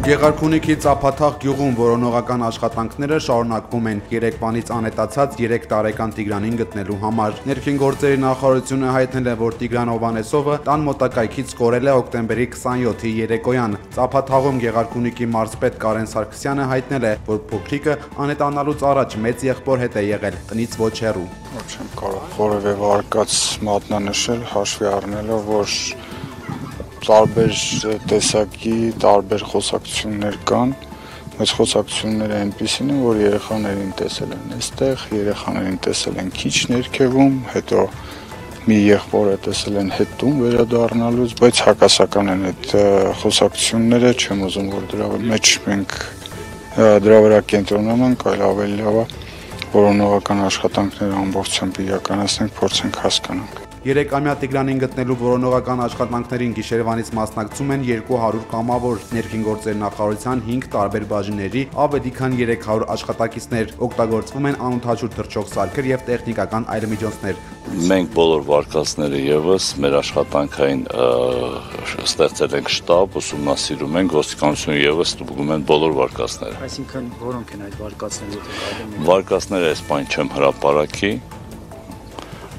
Գեղարքունիքի Ծափաթաղ գյուղում որոնողական աշխատանքները շարունակվում են երեկվանից անհետացած 3 տարեկան Տիգրանին գտնելու համար։ Ներքին գործերի նախարարությունը հայտնել է, որ Տիգրան Հովհաննեսովը տան մոտակայքից կորել է հոկտեմբերի 27-ի երեկոյան։ Ծափաթաղում Գեղարքունիքի մարզպետ Կարեն Սարգսյանը հայտնել է, որ փոքրիկը անհետանալուց առաջ մեծ եղբոր հետ է եղել, տնից ոչ հեռու։ Չեմ կարող որևէ վարկած մատնանշել, հաշվի առնելով, որ տարբեր տեսակի, տարբեր խոսակցություններ կան, բայց խոսակցությունները այնպիսին են, որ երեխաներին տեսել են այստեղ, երեխաներին տեսել են քիչ ներքևում, հետո մի եղբորը տեսել են հետ տուն վերադառնալուց, բայց հակասական են այդ խոսակցությունները, չեմ ուզում, որ դրա մեջ մենք դրա վրա կենտրոնանանք, այլ ավելի լավ է որոնողական աշխատանքները ամբողջությամբ իրականացնենք, փորձենք հասկանանք։ 3-ամյա Տիգրանին գտնելու որոնողական աշխատանքներին գիշերվանից մասնակցում են 200 կամավոր, ներքին գործերի նախարարության 5 տարբեր բաժինների ավելի քան 300 աշխատակիցներ, օգտագործվում են անօդաչու թռչող սարքեր եւ տեխնիկական այլ միջոցներ։ Մենք բոլոր վարկածները եւս մեր աշխատանքային ստեղծել ենք շտաբ, ուսումնասիրում ենք, ոստիկանությունը եւս ստուգում են բոլոր վարկածները։ Այսինքն որոնք են այդ վարկածները։ Վարկածները այս բան չեմ հրապարակի,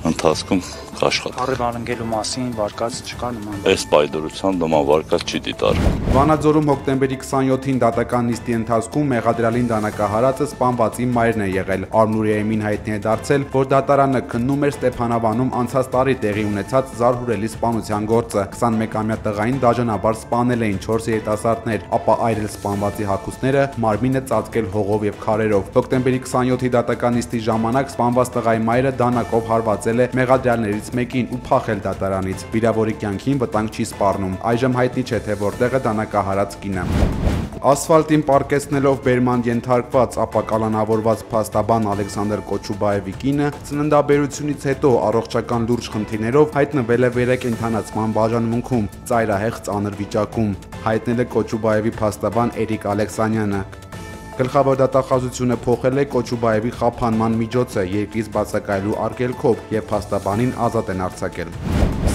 ընթացքում կաշխատի։ Առևանգելու մասին վարկած չկա նման։ Այս պայդորությամբ նման վարկած չի դիտարկվում։ Վանաձորում հոկտեմբերի 27-ին դատական նիստի ընթացքում մեղադրյալին դանակահարածը սպանվածի մայրն է եղել։ Արմնուրի Էմին հայտնի է դարձել, որ դատարանը քննում էր Ստեփանավանում անցած տարի տեղի ունեցած զարհուրելի սպանության գործը։ 21-ամյա տղային դաժանաբար սպանել էին 4 երիտասարդներ, ապա այրել սպանվածի հագուստները, մարմինը ծածկել հողով եւ քարերով։ Հոկտեմբերի 27-ի դատական նիստի ժամանակ սպանված տղայի մայրը դանակով հարվածել է մեղադրյալներից մեկին ու փախել դատարանից։ Վիրավորի կյանքին վտանգ չի սպառնում։ Այժմ հայտնի չէ, թե որտեղ է դանակահարած կինը։ Ասֆալտին պարկեցնելով բերման ենթարկված ապակալանավորված փաստաբան Ալեքսանդր Կոչուբաևի կինը ծննդաբերությունից հետո առողջական լուրջ խնդիրներով հայտնվել է վերակենդանացման բաժանմունքում, ծայրահեղ ծանր վիճակում, հայտնել է Կոչուբաևի փաստաբան Էրիկ Ալեքսանյանը։ Գլխավոր դատախազությունը փոխել է Կոչուբաևի խափանման միջոցը երկրից բացակայելու արգելքով եւ փաստաբանին ազատ են արձակել։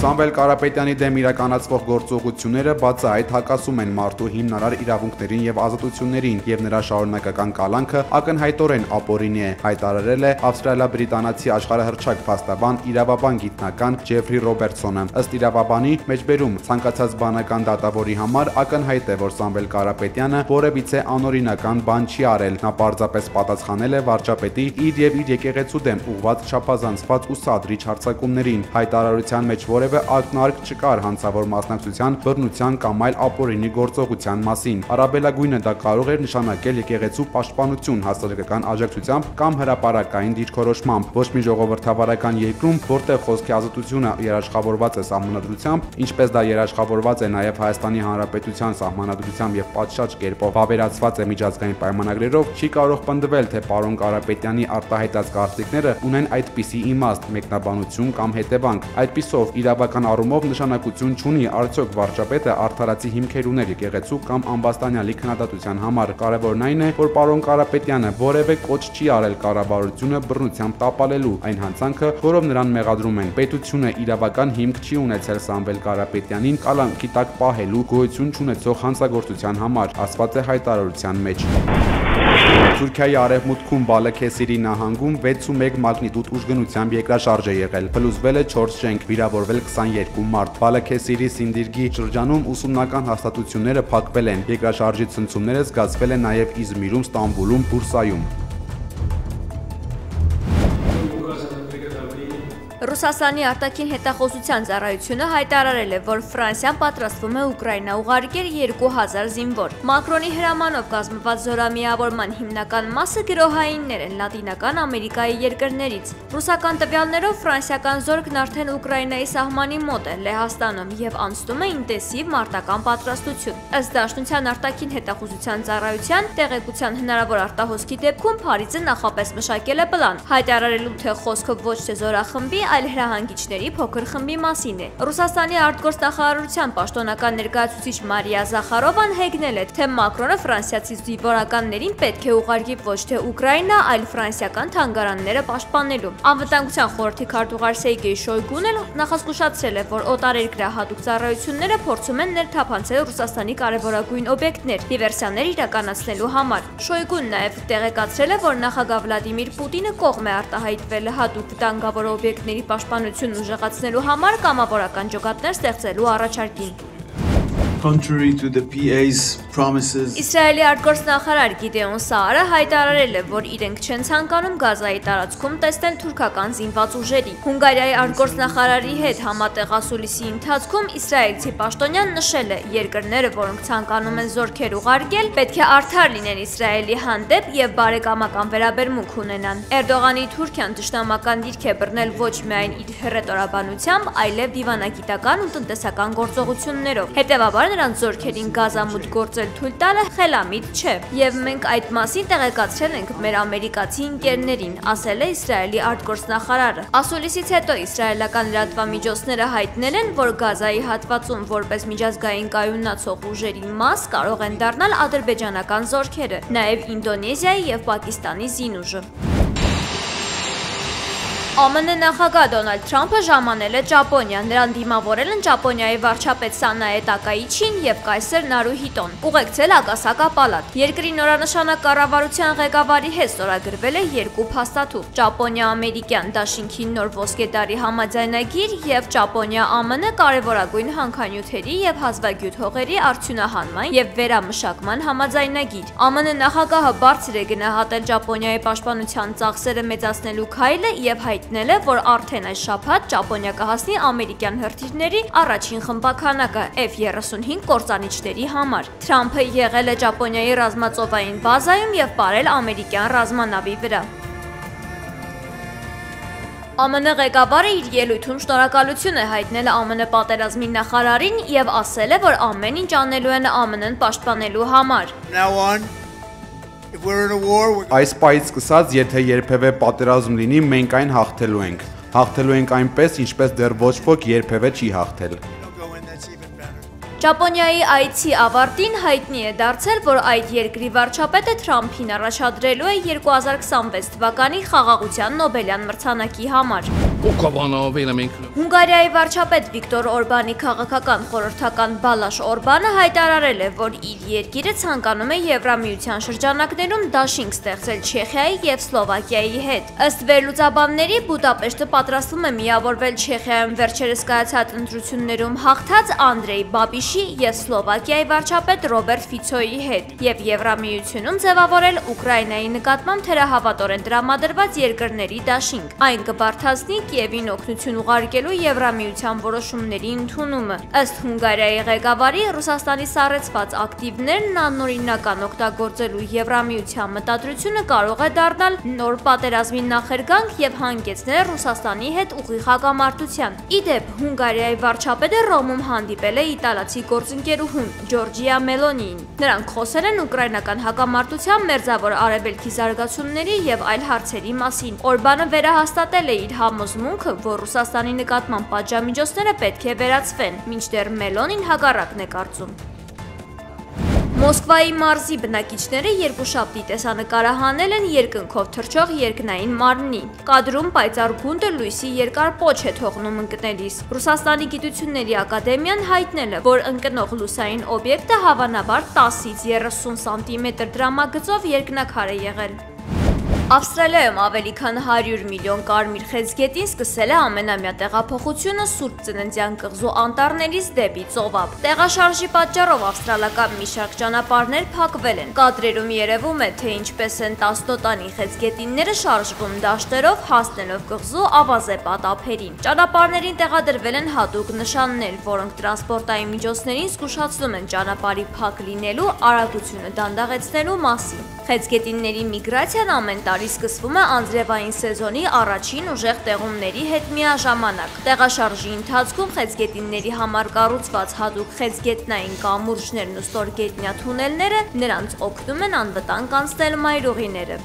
Սամվել Կարապետյանի դեմ իրականացվող գործողությունները բացահայտ հակասում են մարդու հիմնարար իրավունքներին եւ ազատություններին եւ նրա շարունակական կալանքը ակնհայտորեն ապօրինի է, հայտարարել է ավստրալիա-բրիտանացի աշխարհահռչակ փաստաբան իրավաբան գիտնական Ջեֆրի Ռոբերտսոնը։ Ըստ իրավաբանի մեջբերում ցանկացած բանական դատավորի համար ակնհայտ է, որ Սամվել Կարապետյանը որևիցե անօրինական բան չի արել, նա պարզապես պատասխանել է վարչապետի իր եւ իր եկեղեցու դեմ ուղղված չափազանցված ու սադրիչ հարձակումներին։ Հայտարարության մեջ որևէ ակնարկ չկար հանցավոր մասնակցության, բռնության կամ այլ ապօրինի գործողության մասին։ Առավելագույնը դա կարող էր նշանակել եկեղեցու պաշտպանություն հասարակական աջակցությամբ կամ հրապարակային դիրքորոշմամբ։ Ոչ մի ժողովրդավարական երկրում, որտեղ խոսքի ազատությունը երաշխավորված է սահմանադրությամբ, ինչպես դա երաշխավորված է նաև Հայաստանի Հանրապետության սահմանադրությամբ եւ պատշաճ կերպով վավերացված է միջազգային պայմանագրերով, չի կարող պնդվել, թե պարոն Կարապետյանի արտահայտած կարծիքները ունեն այդպիսի իմաստ, մեկնաբանություն կամ հետևանք։ Այդպիսով իրավական առումով նշանակություն չունի արդյոք վարչապետը արդարացի հիմքեր ուներ եկեղեցու կամ ամբաստանյալի քննադատության համար։ Կարևորն այն է, որ պարոն Կարապետյանը որևէ կոչ չի արել կառավարությունը բռնությամբ տապալելու այն հանցանքը, որով նրան մեղադրում են։ Պետությունը իրավական հիմք չի ունեցել Սամվել Կարապետյանին կալանքի տակ պահելու գոյություն չունեցող հանցագործության համար, ասված է հայտարարության մեջ։ Թուրքիայի արևմուտքում Բալաքեսիրի նահանգում 6.1 մագնիտուդ ուժգնությամբ երկրաշարժ է եղել։ Փլուզվել է 4 շենք, վիրավորվել 22 մարդ։ Բալաքեսիրի Սինդիրգի շրջանում ուսումնական հաստատությունները փակվել են։ Երկրաշարժի ցնցումները զգացվել են նաև Իզմիրում, Ստամբուլում, Բուրսայում։ Ռուսաստանի արտաքին հետախուզության ծառայությունը հայտարարել է, որ Ֆրանսիան պատրաստվում է Ուկրաինա ուղարկել 2000 զինվոր։ Մակրոնի հրամանով կազմված զորամիավորման հիմնական մասը գրոհայիններ են Լատինական Ամերիկայի երկրներից։ Ռուսական տվյալներով ֆրանսիական զորքն արդեն Ուկրաինայի սահմանի մոտ է Լեհաստանում եւ անցնում է ինտենսիվ մարտական պատրաստություն։ Ըստ Դաշնության արտաքին հետախուզության ծառայության տեղեկության հնարավոր արտահոսքի դեպքում Փարիզը նախապես մշակել է պլան, հայտարարելու թե խոսքը ոչ թե զորախմբի, այլ հրահանգիչների փոքր խմբի մասին է։ Ռուսաստանի արտգործնախարարության պաշտոնական ներկայացուցիչ Մարիա Զախարովան հեգնել է, թե Մակրոնը ֆրանսիացի զինվորականներին պետք է ուղարկի ոչ թե Ուկրաինա, այլ ֆրանսիական թանգարանները պաշտպանելու։ Անվտանգության խորհրդի քարտուղար Սերգեյ Շոյգուն էլ նախազգուշացրել է, որ օտարերկրահատուկ ծառայությունները փորձում են ներթափանցել Ռուսաստանի կարևորագույն օբյեկտներ դիվերսիաներ իրականացնելու համար։ Շոյգուն նաև տեղեկացրել է, որ նախագահ Վլադիմիր Պուտինը կողմ է արտահայտվել հատուկ վտանգավոր օբյեկտների պաշտպանությունն ուժեղացնելու համար կամավորական ջոկատներ ստեղծելու առաջարկին։ Contrary to the PA's promises. Իսրայելի արտգործնախարար Գիդեոն Սաարը հայտարարել է, որ իրենք չեն ցանկանում Գազայի տարածքում տեսնել թուրքական զինված ուժերի։ Հունգարիայի արտգործնախարարի հետ համատեղ ասուլիսի ընթացքում իսրայելցի պաշտոնյան նշել է, երկրները, որոնք ցանկանում են զորքեր ուղարկել, պետք է արդար լինեն Իսրայելի հանդեպ եւ բարեկամական վերաբերմունք ունենան։ Էրդողանի Թուրքիան ճշտամական դիրք է բռնել ոչ միայն իր հռետորաբանությամբ, այլև դիվանագիտական ու տնտեսական գործողություններով։ Հետևաբար նրանց զորքերին Գազամուտ գործել թույլ տալը խելամիտ չէ, եւ մենք այդ մասին տեղեկացրել ենք մեր ամերիկացի ընկերներին, ասել է Իսրայելի արտգործնախարարը։ Ասուլիսից հետո իսրայելական լրատվամիջոցները հայտնել են, որ Գազայի հատվածում որպես միջազգային կայունացող ուժերի մաս կարող են դառնալ ադրբեջանական զորքերը, նաեւ Ինդոնեզիայի եւ Պակիստանի զինուժը։ ԱՄՆ նախագահ Դոնալդ Թրամփը ժամանել է Ճապոնիա, նրան դիմավորել են Ճապոնիայի վարչապետ Սանաե Տակայիչին եւ կայսր Նարուհիտոն, ուղեկցել ակասակապալատ։ Երկրի նորանշանակ կառավարության ղեկավարի հետ ստորագրվել է երկու փաստաթուղթ՝ Ճապոնիա-ամերիկյան դաշինքի նոր ոսկեդարի համաձայնագիր եւ Ճապոնիա-ԱՄՆ կարևորագույն հանքանյութերի եւ հազվագյուտ հողերի արդյունահանման եւ վերամշակման համաձայնագիր։ ԱՄՆ նախագահը բարձր է գնահատել Ճապոնիայի պաշտպանության ծախսերը մեծացնելու քայլը եւ հայտնել է, որ արդեն այս շաբաթ Ճապոնիա կհասնի ամերիկյան հրթիռների առաջին խմբականակը F-35 կործանիչների համար։ Թրամփը եղել է Ճապոնիայի ռազմածովային բազայում եւ ապրել ամերիկյան ռազմանավի վրա։ ԱՄՆ ղեկավարը իր ելույթում շնորհակալություն է հայտնել ԱՄՆ պատերազմի նախարարին եւ ասել է, որ ամեն ինչ անելու են ԱՄՆ-ն պաշտպանելու համար։ Այս պահից սկսած, եթե երբևէ պատերազմ լինի, մենք այն հաղթելու ենք։ Հաղթելու ենք այնպես, ինչպես դեռ ոչ ոք երբևէ չի հաղթել։ Ճապոնիայի այցի ավարտին հայտնի է դարձել, որ այդ երկրի վարչապետը Թրամփին առաջադրելու է 2026 թվականի խաղաղության Նոբելյան մրցանակի համար։ Հունգարիայի վարչապետ Վիկտոր Օրբանի քաղաքական խորհրդական Բալաշ Օրբանը հայտարարել է, որ իր երկիրը ցանկանում է Եվրամիության շրջանակներում դաշինք ստեղծել Չեխիայի եւ Սլովակիայի հետ։ Ըստ վերլուծաբանների, Բուդապեշտը պատրաստվում է միավորվել Չեխիայում վերջերս կայացած ընտրություններում հաղթած Անդրեյ Բաբիշի եւ Սլովակիայի վարչապետ Ռոբերտ Ֆիցոյի հետ եւ Եվրամիությունում ձևավորել Ուկրաինայի նկատմամբ թերահավատորեն տրամադրված երկրների դաշինք։ Այն կբարթացնի Կիևին օգնություն ուղարկելու Եվրամիության որոշումների ընդունումը։ Ըստ Հունգարիայի ղեկավարի, Ռուսաստանի սառեցված ակտիվներն անօրինական օգտագործելու Եվրամիության մտադրությունը կարող է դառնալ նոր պատերազմի նախերգանք եւ հանգեցնել Ռուսաստանի հետ ուղիղ հակամարտության։ Ի դեպ, Հունգարիայի վարչապետը Ռոմում հանդիպել է իտալացի գործընկերուհուն Ջորջիա Մելոնիին։ Նրանք խոսել են ուկրաինական հակամարտության, մերձավոր արևելքի զարգացումների եւ այլ հարցերի մասին։ Օրբանը վերահաստատել է իր համոզմունքը, որ Ռուսաստանի նկատմամբ պատժամիջոցները պետք է վերացվեն, մինչդեռ Մելոնին հակառակն է կարծում։ Մոսկվայի մարզի բնակիչները երկուշաբթի տեսանկարահանել են երկնքով թռչող երկնային մարմնի։ Կադրում պայծառ գունդը լույսի երկար պոչ է թողնում ընկնելիս։ Ռուսաստանի գիտությունների ակադեմիան հայտնել է, որ ընկնող լուսային օբյեկտը հավանաբար 10-ից 30 սանտիմետր դրամագծով երկնաքար է եղել։ Ավստրալիայում ավելի քան 100 միլիոն կարմիր խեցգետին սկսել է ամենամյա տեղափոխությունը Սուրբ Ծննդյան կղզու անտառներից դեպի ծովափ։ Տեղաշարժի պատճառով ավստրալական մի շարք ճանապարհներ փակվել են։ Կադրերում երևում է, թե ինչպես են 10 տոտանի խեցգետինները շարժվում դաշտերով, հասնելով կղզու ավազե պատափերին։ Ճանապարհներին տեղադրվել են հատուկ նշաններ, որոնք տրանսպորտային միջոցներին զգուշացնում են ճանապարհի փակ լինելու, արագությունը դանդաղեցնելու մասին։ Խեցգետինների միգրացիան ամեն տարի սկսվում է անձրևային սեզոնի առաջին ուժեղ տեղումների հետ միաժամանակ։ Տեղաշարժի ընթացքում խեցգետինների համար կառուցված հատուկ խեցգետնային կամուրջներն ու ստորգետնյա թունելները նրանց օգնում են անվտանգ անցնել մայրուղիները։